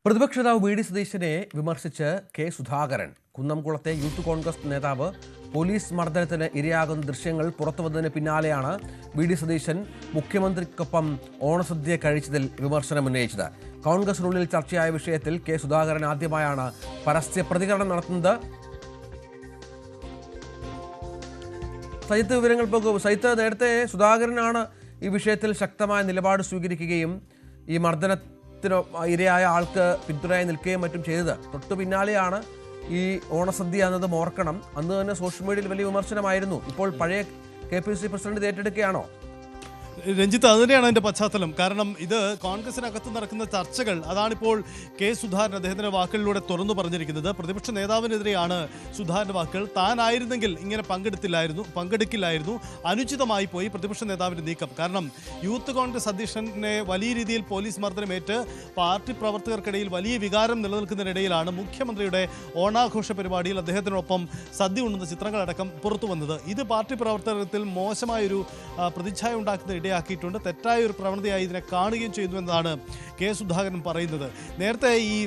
പ്രതിപക്ഷ നേതാവ് V D സതീശനെ വിമർശിച്ച് കെ സുധാകരൻ. കുന്നംകുളത്തെ യൂത്ത് കോൺഗ്രസ് നേതാവ് പോലീസ് മർദ്ദനത്തിന് ഇരയാകുന്ന ദൃശ്യങ്ങൾ പുറത്തുവന്നതിന് പിന്നാലെയാണ് വി ഡി സതീശൻ മുഖ്യമന്ത്രിക്കൊപ്പം ഓണസദ്യ കഴിച്ചതിൽ വിമർശനം ഉന്നയിച്ചത്. കോൺഗ്രസിനുള്ളിൽ ചർച്ചയായ വിഷയത്തിൽ കെ സുധാകരൻ ആദ്യമായാണ് പരസ്യ പ്രതികരണം നടത്തുന്നത്. സജിത്ത് വിവരങ്ങൾ പോകും. സജിത്ത്, നേരത്തെ സുധാകരനാണ് ഈ വിഷയത്തിൽ ശക്തമായ നിലപാട് സ്വീകരിക്കുകയും ഈ മർദ്ദനത്തിന് ഇരയായ ആൾക്ക് പിന്തുണയായി നിൽക്കുകയും മറ്റും ചെയ്തത്. തൊട്ടു പിന്നാലെയാണ് ഈ ഓണസദ്യ എന്നത് ഓർക്കണം. അന്ന് തന്നെ സോഷ്യൽ മീഡിയയിൽ വലിയ വിമർശനമായിരുന്നു. ഇപ്പോൾ പഴയ KPCC പ്രസിഡന്റ് ഇത് ഏറ്റെടുക്കുകയാണോ? രഞ്ജിത്ത്, അത് തന്നെയാണ് അതിൻ്റെ പശ്ചാത്തലം. കാരണം ഇത് കോൺഗ്രസിനകത്ത് നടക്കുന്ന ചർച്ചകൾ, അതാണിപ്പോൾ കെ സുധാകരൻ അദ്ദേഹത്തിൻ്റെ വാക്കുകളിലൂടെ തുറന്നു പറഞ്ഞിരിക്കുന്നത്. പ്രതിപക്ഷ നേതാവിനെതിരെയാണ് സുധാകരൻ്റെ വാക്കുകൾ. താനായിരുന്നെങ്കിൽ ഇങ്ങനെ പങ്കെടുക്കില്ലായിരുന്നു, അനുചിതമായി പോയി പ്രതിപക്ഷ നേതാവിൻ്റെ നീക്കം. കാരണം യൂത്ത് കോൺഗ്രസ് അധ്യക്ഷനെ വലിയ രീതിയിൽ പോലീസ് മർദ്ദനമേറ്റ് പാർട്ടി പ്രവർത്തകർക്കിടയിൽ വലിയ വികാരം നിലനിൽക്കുന്നതിനിടയിലാണ് മുഖ്യമന്ത്രിയുടെ ഓണാഘോഷ പരിപാടിയിൽ അദ്ദേഹത്തിനൊപ്പം സദ്യ ഉണ്ണുന്ന ചിത്രങ്ങളടക്കം പുറത്തു വന്നത്. ഇത് പാർട്ടി പ്രവർത്തനത്തിൽ മോശമായൊരു പ്രതിച്ഛായ ഉണ്ടാക്കുന്ന ഇടയാക്കിയിട്ടുണ്ട്. തെറ്റായ ഒരു പ്രവണതയായി ഇതിനെ കാണുകയും ചെയ്യുന്നു എന്നതാണ് കെ സുധാകരൻ പറയുന്നത്. നേരത്തെ ഈ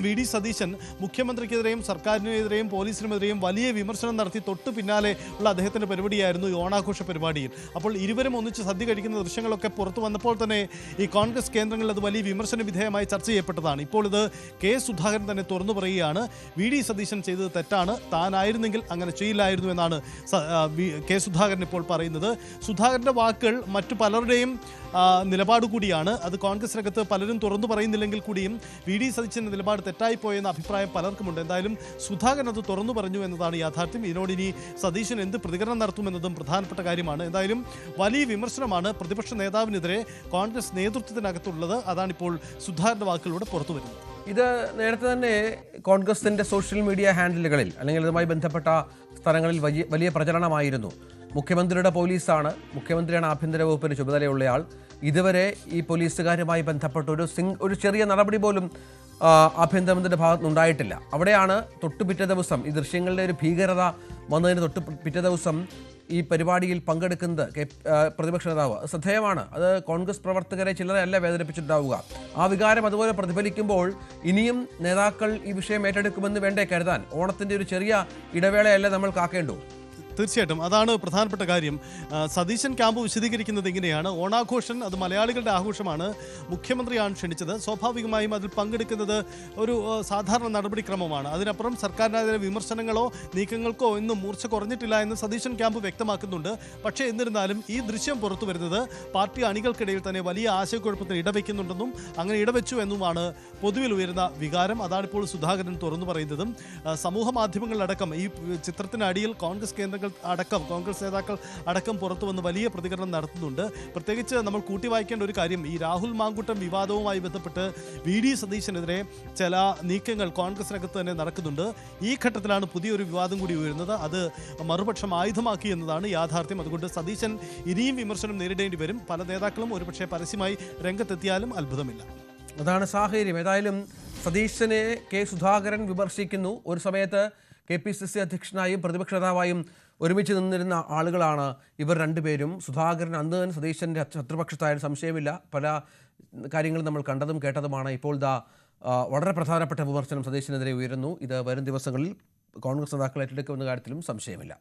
വി ഡി സതീശൻ മുഖ്യമന്ത്രിക്കെതിരെയും സർക്കാരിനെതിരെയും പോലീസിനുമെതിരെയും വലിയ വിമർശനം നടത്തി തൊട്ടു പിന്നാലെ ഉള്ള അദ്ദേഹത്തിൻ്റെ പരിപാടിയായിരുന്നു ഈ ഓണാഘോഷ പരിപാടിയിൽ. അപ്പോൾ ഇരുവരും ഒന്നിച്ച് സദ്യ കഴിക്കുന്ന ദൃശ്യങ്ങളൊക്കെ പുറത്തു വന്നപ്പോൾ തന്നെ ഈ കോൺഗ്രസ് കേന്ദ്രങ്ങളിൽ അത് വലിയ വിമർശന വിധേയമായി ചർച്ച ചെയ്യപ്പെട്ടതാണ്. ഇപ്പോൾ ഇത് കെ സുധാകരൻ തന്നെ തുറന്നു പറയുകയാണ്. വി ഡി സതീശൻ ചെയ്തത് തെറ്റാണ്, താനായിരുന്നെങ്കിൽ അങ്ങനെ ചെയ്യില്ലായിരുന്നു എന്നാണ് കെ സുധാകരൻ ഇപ്പോൾ പറയുന്നത്. സുധാകരൻ്റെ വാക്കുകൾ മറ്റു പലരുടെയും നിലപാട് കൂടിയാണ്. അത് കോൺഗ്രസിനകത്ത് പലരും തുറന്നു പറയുന്നില്ലെങ്കിൽ കൂടിയും വി ഡി സതീശൻ്റെ നിലപാട് തെറ്റായിപ്പോയെന്ന അഭിപ്രായം പലർക്കുമുണ്ട്. എന്തായാലും സുധാകരൻ അത് തുറന്നു പറഞ്ഞു എന്നതാണ് യാഥാർത്ഥ്യം. ഇതിനോടിനി സതീശൻ എന്ത് പ്രതികരണം നടത്തുമെന്നതും പ്രധാനപ്പെട്ട കാര്യമാണ്. എന്തായാലും വലിയ വിമർശനമാണ് പ്രതിപക്ഷ നേതാവിനെതിരെ കോൺഗ്രസ് നേതൃത്വത്തിനകത്തുള്ളത്. അതാണിപ്പോൾ സുധാകരൻ്റെ വാക്കുകളിലൂടെ പുറത്തു വരുന്നത്. ഇത് നേരത്തെ തന്നെ കോൺഗ്രസിൻ്റെ സോഷ്യൽ മീഡിയ ഹാൻഡിലുകളിൽ അല്ലെങ്കിൽ അതുമായി ബന്ധപ്പെട്ട സ്ഥലങ്ങളിൽ വലിയ പ്രചരണമായിരുന്നു. മുഖ്യമന്ത്രിയുടെ പോലീസാണ്, മുഖ്യമന്ത്രിയാണ് ആഭ്യന്തര വകുപ്പിന് ചുമതലയുള്ളയാൾ. ഇതുവരെ ഈ പോലീസുകാരുമായി ബന്ധപ്പെട്ട ഒരു ചെറിയ നടപടി പോലും ആഭ്യന്തരമന്ത്രിയുടെ ഭാഗത്തുനിന്നുണ്ടായിട്ടില്ല. അവിടെയാണ് തൊട്ടുപിറ്റേ ദിവസം ഈ ദൃശ്യങ്ങളുടെ ഒരു ഭീകരത വന്നതിന് പിറ്റേ ദിവസം ഈ പരിപാടിയിൽ പങ്കെടുക്കുന്നത് പ്രതിപക്ഷ നേതാവ്. ശ്രദ്ധേയമാണ്. അത് കോൺഗ്രസ് പ്രവർത്തകരെ ചിലരെ അല്ല വേദനിപ്പിച്ചിട്ടുണ്ടാവുക. ആ വികാരം അതുപോലെ പ്രതിഫലിക്കുമ്പോൾ ഇനിയും നേതാക്കൾ ഈ വിഷയം ഏറ്റെടുക്കുമെന്ന് വേണ്ടേ കരുതാൻ? ഓണത്തിൻ്റെ ഒരു ചെറിയ ഇടവേളയല്ലേ നമ്മൾ കാക്കേണ്ടു? തീർച്ചയായിട്ടും അതാണ് പ്രധാനപ്പെട്ട കാര്യം. സതീശൻ ക്യാമ്പ് വിശദീകരിക്കുന്നത് ഇങ്ങനെയാണ്. ഓണാഘോഷം അത് മലയാളികളുടെ ആഘോഷമാണ്. മുഖ്യമന്ത്രിയാണ് ക്ഷണിച്ചത്. സ്വാഭാവികമായും അതിൽ പങ്കെടുക്കുന്നത് ഒരു സാധാരണ നടപടിക്രമമാണ്. അതിനപ്പുറം സർക്കാരിനെതിരെ വിമർശനങ്ങളോ നീക്കങ്ങൾക്കോ ഒന്നും മൂർച്ച കുറഞ്ഞിട്ടില്ല എന്ന് സതീശൻ ക്യാമ്പ് വ്യക്തമാക്കുന്നുണ്ട്. പക്ഷേ എന്നിരുന്നാലും ഈ ദൃശ്യം പുറത്തു വരുന്നത് പാർട്ടി അണികൾക്കിടയിൽ തന്നെ വലിയ ആശയക്കുഴപ്പത്തിന് ഇടവയ്ക്കുന്നുണ്ടെന്നും അങ്ങനെ ഇടവെച്ചു എന്നുമാണ് പൊതുവിൽ ഉയരുന്ന വികാരം. അതാണിപ്പോൾ സുധാകരൻ തുറന്നു പറയുന്നതും. സമൂഹ മാധ്യമങ്ങളിലടക്കം ഈ ചിത്രത്തിനടിയിൽ കോൺഗ്രസ് കേന്ദ്രങ്ങൾ അടക്കം കോൺഗ്രസ് നേതാക്കൾ അടക്കം പുറത്തു വന്ന് വലിയ പ്രതികരണം നടത്തുന്നുണ്ട്. പ്രത്യേകിച്ച് നമ്മൾ കൂട്ടി വായിക്കേണ്ട ഒരു കാര്യം, ഈ രാഹുൽ മാങ്കൂട്ടം വിവാദവുമായി ബന്ധപ്പെട്ട് വി ഡി സതീശനെതിരെ ചില നീക്കങ്ങൾ കോൺഗ്രസിനകത്ത് തന്നെ നടക്കുന്നുണ്ട്. ഈ ഘട്ടത്തിലാണ് പുതിയൊരു വിവാദം കൂടി ഉയരുന്നത്. അത് മറുപക്ഷം ആയുധമാക്കി എന്നതാണ് യാഥാർത്ഥ്യം. അതുകൊണ്ട് സതീശൻ ഇനിയും വിമർശനം നേരിടേണ്ടി വരും. പല നേതാക്കളും ഒരുപക്ഷെ പരസ്യമായി രംഗത്തെത്തിയാലും അത്ഭുതമില്ല. അതാണ് സാഹചര്യം. ഏതായാലും സതീശനെ കെ സുധാകരൻ വിമർശിക്കുന്നു. ഒരു സമയത്ത് KPCC അധ്യക്ഷനായും പ്രതിപക്ഷ നേതാവായും ഒരുമിച്ച് നിന്നിരുന്ന ആളുകളാണ് ഇവർ രണ്ടുപേരും. സുധാകരൻ അന്ന് തന്നെ സതീശൻ്റെ ശത്രുപക്ഷത്തായാലും സംശയമില്ല. പല കാര്യങ്ങളും നമ്മൾ കണ്ടതും കേട്ടതുമാണ്. ഇപ്പോൾ വളരെ പ്രധാനപ്പെട്ട വിമർശനം സതീശനെതിരെ ഉയരുന്നു. ഇത് വരും ദിവസങ്ങളിൽ കോൺഗ്രസ് നേതാക്കൾ ഏറ്റെടുക്കുമെന്ന കാര്യത്തിലും സംശയമില്ല.